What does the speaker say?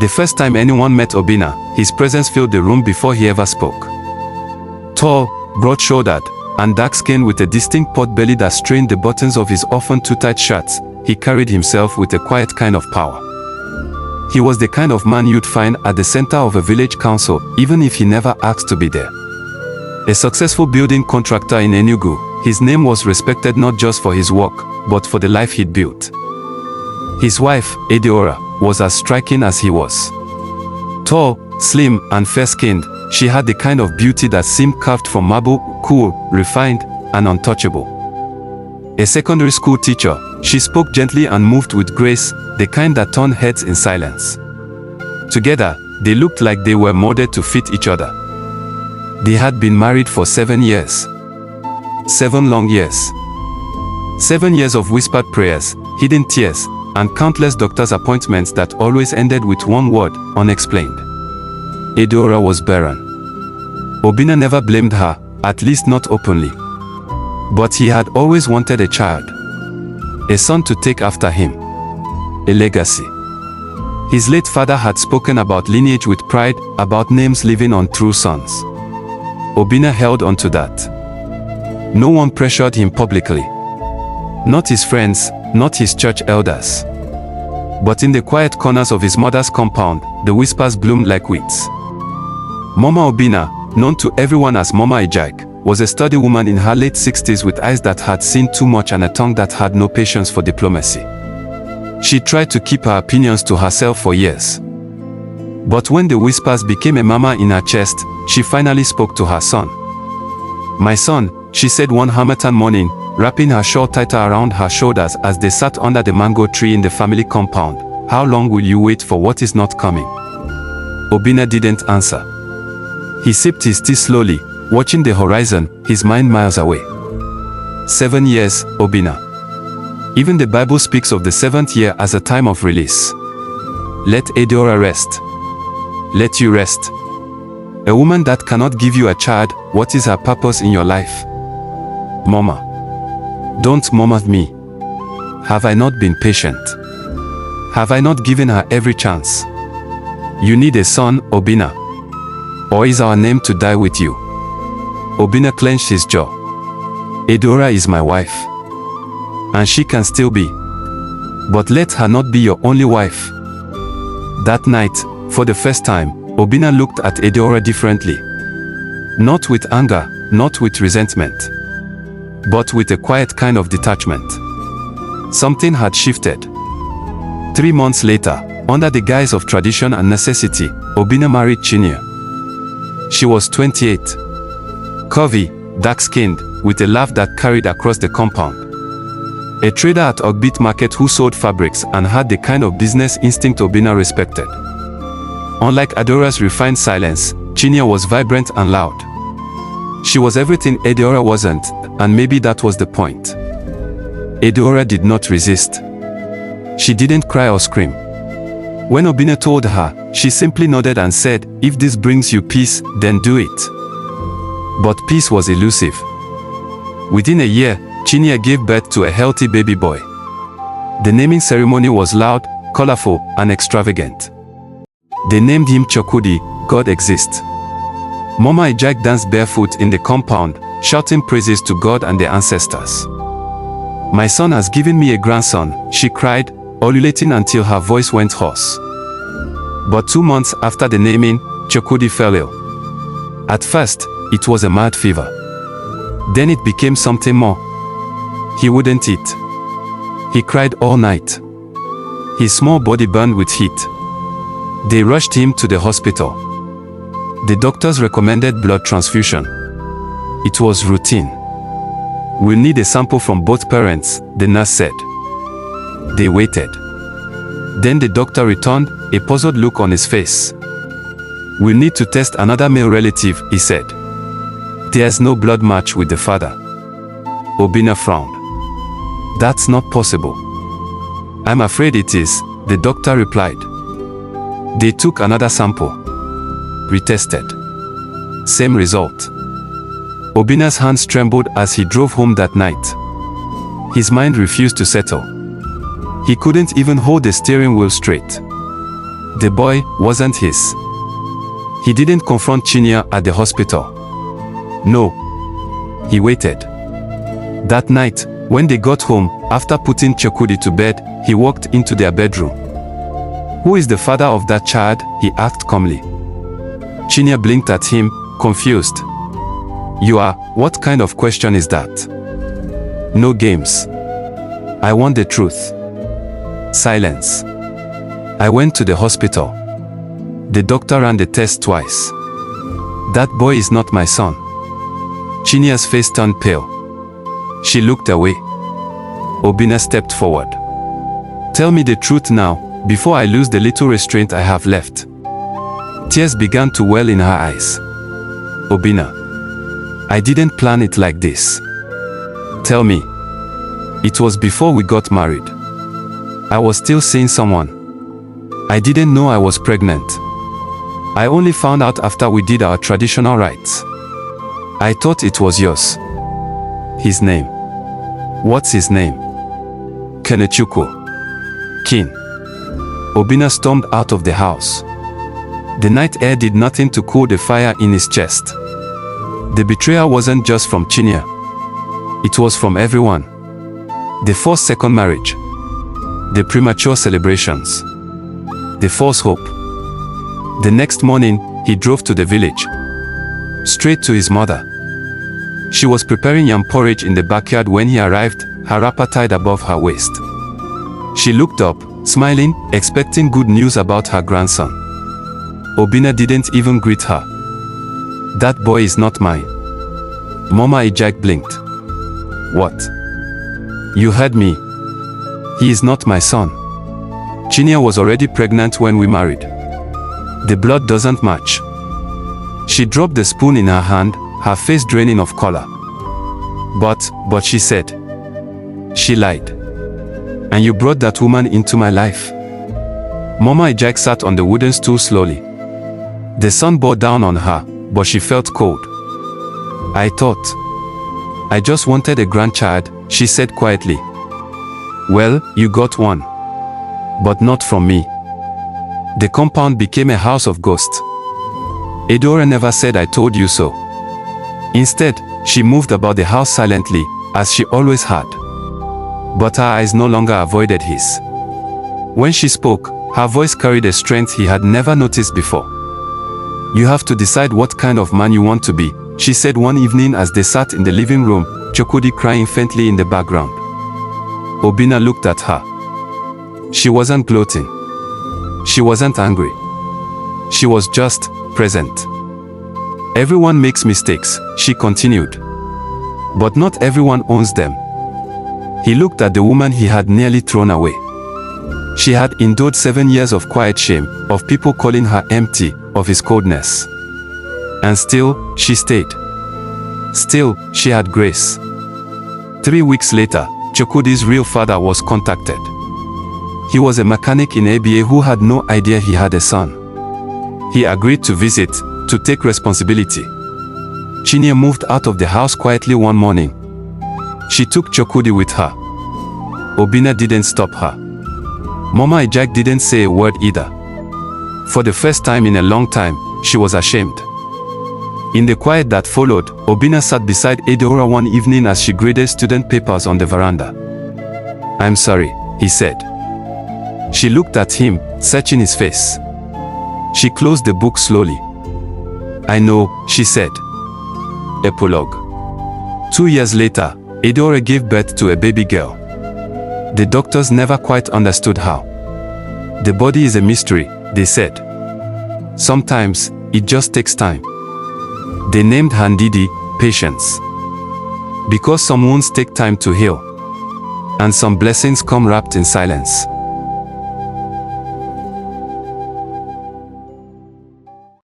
The first time anyone met Obina, his presence filled the room before he ever spoke. Tall, broad-shouldered, and dark-skinned with a distinct pot belly that strained the buttons of his often too-tight shirts, he carried himself with a quiet kind of power. He was the kind of man you'd find at the center of a village council, even if he never asked to be there. A successful building contractor in Enugu, his name was respected not just for his work, but for the life he'd built. His wife, Ediora, was as striking as he was. Tall, slim, and fair-skinned, she had the kind of beauty that seemed carved from marble, cool, refined, and untouchable. A secondary school teacher, she spoke gently and moved with grace, the kind that turned heads in silence. Together, they looked like they were molded to fit each other. They had been married for 7 years. 7 long years. 7 years of whispered prayers, hidden tears, and countless doctor's appointments that always ended with one word, unexplained. Ediora was barren. Obina never blamed her, at least not openly. But he had always wanted a child. A son to take after him. A legacy. His late father had spoken about lineage with pride, about names living on through sons. Obina held on to that. No one pressured him publicly. Not his friends, not his church elders. But in the quiet corners of his mother's compound, the whispers bloomed like weeds. Mama Obina, known to everyone as Mama Ejike, was a sturdy woman in her late 60s with eyes that had seen too much and a tongue that had no patience for diplomacy. She tried to keep her opinions to herself for years. But when the whispers became a murmur in her chest, she finally spoke to her son. "My son," she said one Harmattan morning, wrapping her shawl tighter around her shoulders as they sat under the mango tree in the family compound, "how long will you wait for what is not coming?" Obina didn't answer. He sipped his tea slowly, watching the horizon, his mind miles away. 7 years, Obina. Even the Bible speaks of the 7th year as a time of release. Let Ediora rest. Let you rest. A woman that cannot give you a child, what is her purpose in your life? Mama. Don't mama me. Have I not been patient? Have I not given her every chance? You need a son, Obina. Or is our name to die with you? Obina clenched his jaw. Ediora is my wife. And she can still be. But let her not be your only wife. That night, for the first time, Obina looked at Ediora differently. Not with anger, not with resentment. But with a quiet kind of detachment. Something had shifted. 3 months later, under the guise of tradition and necessity, Obina married Chinyere. She was 28. Curvy, dark-skinned, with a laugh that carried across the compound. A trader at Ogbit Market who sold fabrics and had the kind of business instinct Obina respected. Unlike Ediora's refined silence, Chinyere was vibrant and loud. She was everything Ediora wasn't, and maybe that was the point. Ediora did not resist. She didn't cry or scream. When Obina told her, she simply nodded and said, "If this brings you peace, then do it." But peace was elusive. Within a year, Chinyere gave birth to a healthy baby boy. The naming ceremony was loud, colorful, and extravagant. They named him Chokudi, God exists. Mama Ejike danced barefoot in the compound, shouting praises to God and their ancestors. "My son has given me a grandson," she cried, ululating until her voice went hoarse. But 2 months after the naming, Chokudi fell ill. At first, it was a mild fever. Then it became something more. He wouldn't eat. He cried all night. His small body burned with heat. They rushed him to the hospital. The doctors recommended blood transfusion. It was routine. "We'll need a sample from both parents," the nurse said. They waited. Then the doctor returned, a puzzled look on his face. "We'll need to test another male relative," he said. "There's no blood match with the father." Obina frowned. "That's not possible." "I'm afraid it is," the doctor replied. They took another sample. Retested. Same result. Obina's hands trembled as he drove home that night. His mind refused to settle. He couldn't even hold the steering wheel straight. The boy wasn't his. He didn't confront Chinyere at the hospital. No. He waited. That night, when they got home, after putting Chukwudi to bed, he walked into their bedroom. "Who is the father of that child?" he asked calmly. Chinyere blinked at him, confused. "You are, what kind of question is that? No games. I want the truth." Silence. "I went to the hospital. The doctor ran the test twice. That boy is not my son." Chinyere's face turned pale. She looked away. Obina stepped forward. "Tell me the truth now, before I lose the little restraint I have left." Tears began to well in her eyes. "Obina, I didn't plan it like this. Tell me." "It was before we got married. I was still seeing someone. I didn't know I was pregnant. I only found out after we did our traditional rites. I thought it was yours." "His name? What's his name?" "Kenechukwu." "Kin." Obina stormed out of the house. The night air did nothing to cool the fire in his chest. The betrayal wasn't just from Chinyere. It was from everyone. The forced second marriage. The premature celebrations. The false hope. The next morning, he drove to the village. Straight to his mother. She was preparing yam porridge in the backyard when he arrived, her wrapper tied above her waist. She looked up, smiling, expecting good news about her grandson. Obina didn't even greet her. "That boy is not mine." Mama Ijak blinked. "What? You heard me. He is not my son. Chinyere was already pregnant when we married. The blood doesn't match." She dropped the spoon in her hand, her face draining of color. But she said. "She lied. And you brought that woman into my life." Mama Ijak sat on the wooden stool slowly. The sun bore down on her, but she felt cold. I just wanted a grandchild," she said quietly. "Well, you got one. But not from me." The compound became a house of ghosts. Edora never said "I told you so." Instead, she moved about the house silently, as she always had. But her eyes no longer avoided his. When she spoke, her voice carried a strength he had never noticed before. "You have to decide what kind of man you want to be," she said one evening as they sat in the living room, Chukwudi crying faintly in the background. Obina looked at her. She wasn't gloating. She wasn't angry. She was just present. "Everyone makes mistakes," she continued. "But not everyone owns them." He looked at the woman he had nearly thrown away. She had endured 7 years of quiet shame, of people calling her empty, of his coldness. And still, she stayed. Still, she had grace. 3 weeks later, Chukwudi's real father was contacted. He was a mechanic in ABA who had no idea he had a son. He agreed to visit, to take responsibility. Chinyere moved out of the house quietly one morning. She took Chukwudi with her. Obina didn't stop her. Mama Ijak didn't say a word either. For the first time in a long time, she was ashamed. In the quiet that followed, Obina sat beside Edora one evening as she graded student papers on the veranda. "I'm sorry," he said. She looked at him, searching his face. She closed the book slowly. "I know," she said. Epilogue. 2 years later, Edora gave birth to a baby girl. The doctors never quite understood how. The body is a mystery, they said. Sometimes, it just takes time. They named her Ndidi, patience. Because some wounds take time to heal. And some blessings come wrapped in silence.